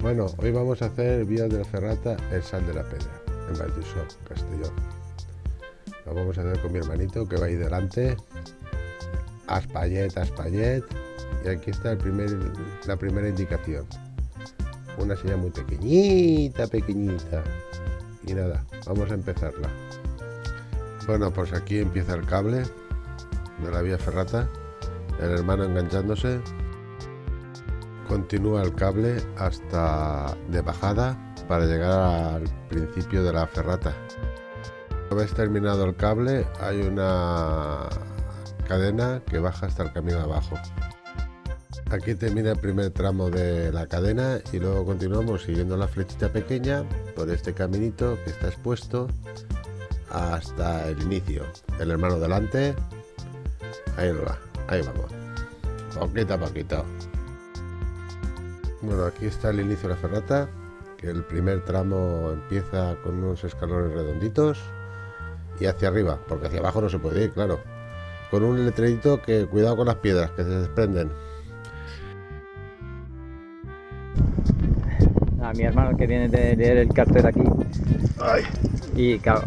Bueno, hoy vamos a hacer Vías de la Ferrata, el Sal de la Pedra, en Valldosó, Castellón. Lo vamos a hacer con mi hermanito que va ahí delante. Aspallet, aspallet. Y aquí está la primera indicación. Una silla muy pequeñita, pequeñita. Y nada, vamos a empezarla. Bueno, pues aquí empieza el cable de la vía ferrata. El hermano enganchándose. Continúa el cable hasta de bajada para llegar al principio de la ferrata. Una vez terminado el cable hay una cadena que baja hasta el camino abajo. Aquí termina el primer tramo de la cadena y luego continuamos siguiendo la flechita pequeña por este caminito que está expuesto hasta el inicio. El hermano delante, ahí va, ahí vamos, poquito a poquito. Bueno, aquí está el inicio de la ferrata, que el primer tramo empieza con unos escalones redonditos y hacia arriba, porque hacia abajo no se puede ir, claro. Con un letrerito que cuidado con las piedras, que se desprenden. A mi hermano que viene de leer el cartel aquí. Ay. Y claro,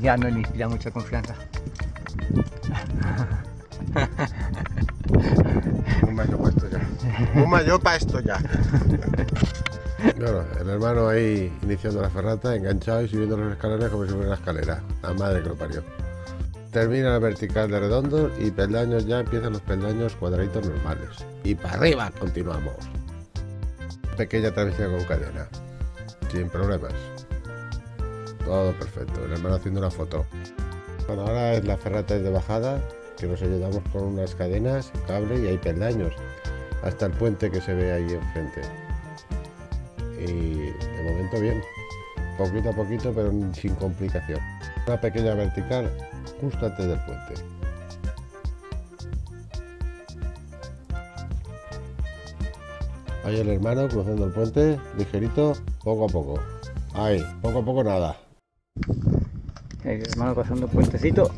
ya no le inspira mucha confianza. Un mayo para esto ya. Un mayo para esto ya. Bueno, el hermano ahí iniciando la ferrata, enganchado y subiendo los escalones como si fuera una escalera. La madre que lo parió. Termina la vertical de redondos y peldaños, ya empiezan los peldaños cuadraditos normales. Y para arriba continuamos. Pequeña travesía con cadena. Sin problemas. Todo perfecto. El hermano haciendo una foto. Bueno, ahora es la ferrata de bajada, que nos ayudamos con unas cadenas, cable y hay peldaños. Hasta el puente que se ve ahí enfrente. Y de momento bien. Poquito a poquito, pero sin complicación. Una pequeña vertical justo antes del puente. Ahí el hermano cruzando el puente, ligerito, poco a poco. Ahí, poco a poco nada. El hermano pasando el puentecito.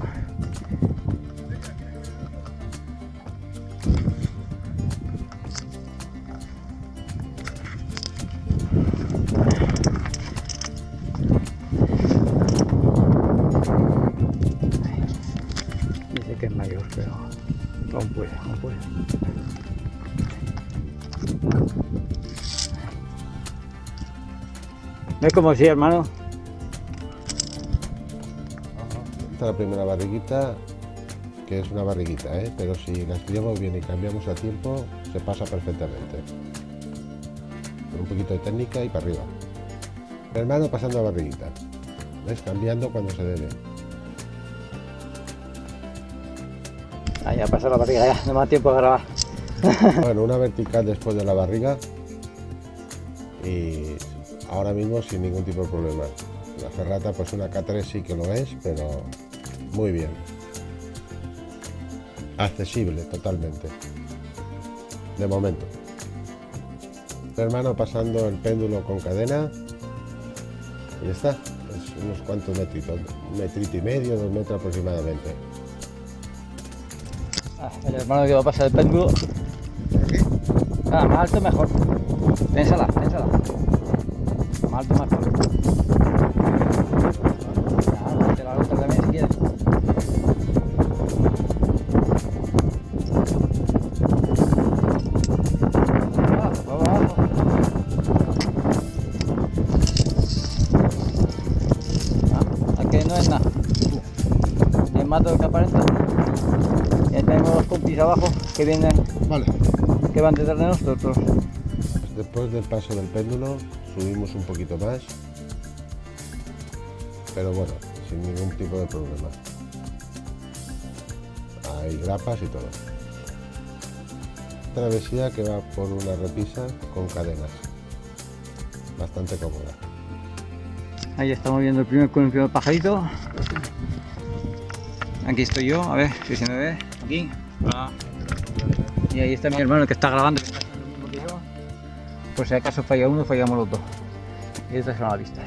Dice que es mayor, pero aún puede, aún puede. ¿Ves cómo sí, hermano? Esta es la primera barriguita, que es una barriguita, pero si la estudiamos bien y cambiamos a tiempo, se pasa perfectamente. Con un poquito de técnica y para arriba. El hermano pasando la barriguita. ¿Ves? Cambiando cuando se debe. Ah, ya pasó la barriga, ya no me da tiempo a grabar. Bueno, una vertical después de la barriga y ahora mismo sin ningún tipo de problema. La ferrata, pues una K3 sí que lo es, pero muy bien. Accesible totalmente. De momento. El hermano pasando el péndulo con cadena y ya está. Es unos cuantos metritos, 1,5 metros, 2 metros aproximadamente. El hermano que va a pasar el péndulo. Más alto mejor. Pénsala, pénsala. Más alto mejor. Te la gusta también si quieres. Abajo. Aquí no es nada. Es más de lo que aparenta. Ya tenemos los compis abajo que vienen. Vale. Que van detrás de nosotros. Después del paso del péndulo subimos un poquito más, pero bueno, sin ningún tipo de problema. Hay grapas y todo. Travesía que va por una repisa con cadenas, bastante cómoda. Ahí estamos viendo el primer pajarito. Aquí estoy yo, a ver si se me ve. Aquí. Hola. Y ahí está mi hermano que está grabando, que está haciendo lo mismo que yo. Por si acaso falla uno, fallamos los dos. Y estas son las vistas.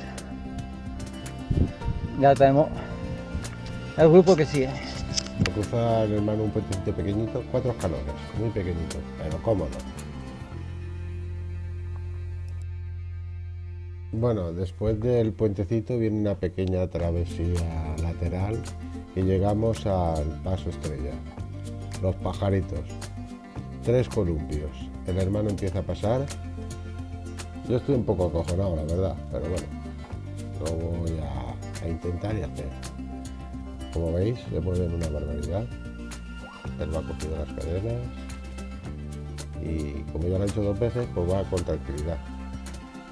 Ya tenemos el grupo que sigue. Cruza el hermano un puentecito pequeñito, 4 escalones, muy pequeñitos, pero cómodo. Bueno, después del puentecito viene una pequeña travesía lateral y llegamos al paso estrella. Los pajaritos. 3 columpios. El hermano empieza a pasar. Yo estoy un poco acojonado, la verdad, pero bueno, lo voy a intentar y hacer. Como veis, se mueven una barbaridad. Él va cogiendo las cadenas y como ya lo he hecho 2 veces, pues va con tranquilidad.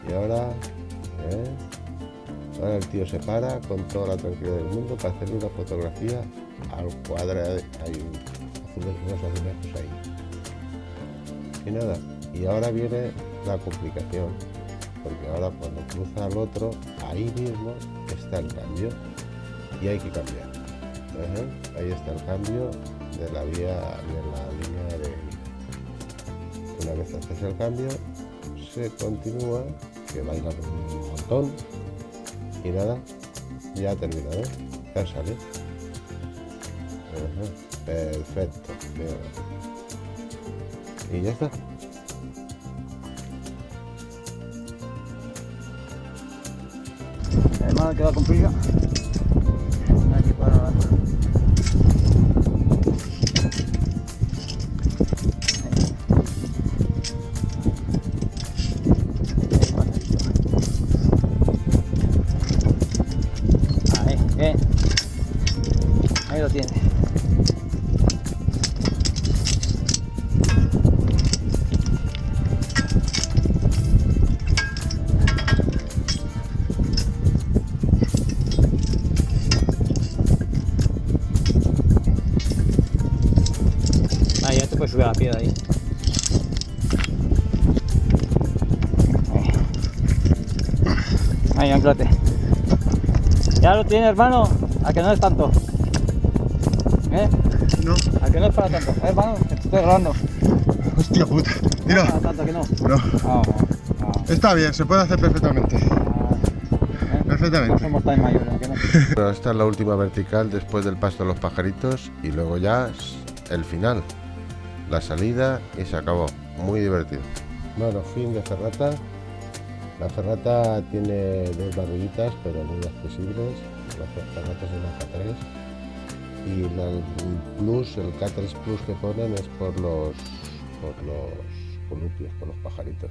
Y ahora el tío se para con toda la tranquilidad del mundo para hacerle una fotografía al cuadrado. Hay unos azulejos ahí. Y nada, y ahora viene la complicación, porque ahora cuando cruza al otro, ahí mismo está el cambio y hay que cambiar. Ahí está el cambio de la vía, de la línea de vida. Una vez haces el cambio, se continúa, que baila un montón y nada, ya ha terminado, ya sale. Perfecto, bien. Y ya está. El hermano que va con prisa. Aquí para adelante. Ahí, bien. Ahí lo tiene. Ahí ya te puedes subir a la piedra ahí. Ahí, anclate. Ya lo tiene, hermano. A que no es tanto. No. A que no es para tanto. Hermano, que te estoy grabando. Hostia puta. No Mira. para tanto que no. No. No. Está bien, se puede hacer perfectamente. No Perfectamente. somos tan mayores, que no. Bueno, esta es la última vertical después del pasto de los pajaritos y luego ya el final, la salida y se acabó. Muy divertido. Bueno, fin de ferrata. La ferrata tiene 2 barriguitas, pero muy accesibles. La ferrata es una K3 y el plus, el K3 Plus que ponen es por los columpios, por los pajaritos.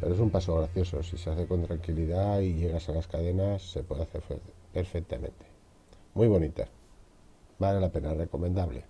Pero es un paso gracioso, si se hace con tranquilidad y llegas a las cadenas se puede hacer perfectamente. Muy bonita, vale la pena, recomendable.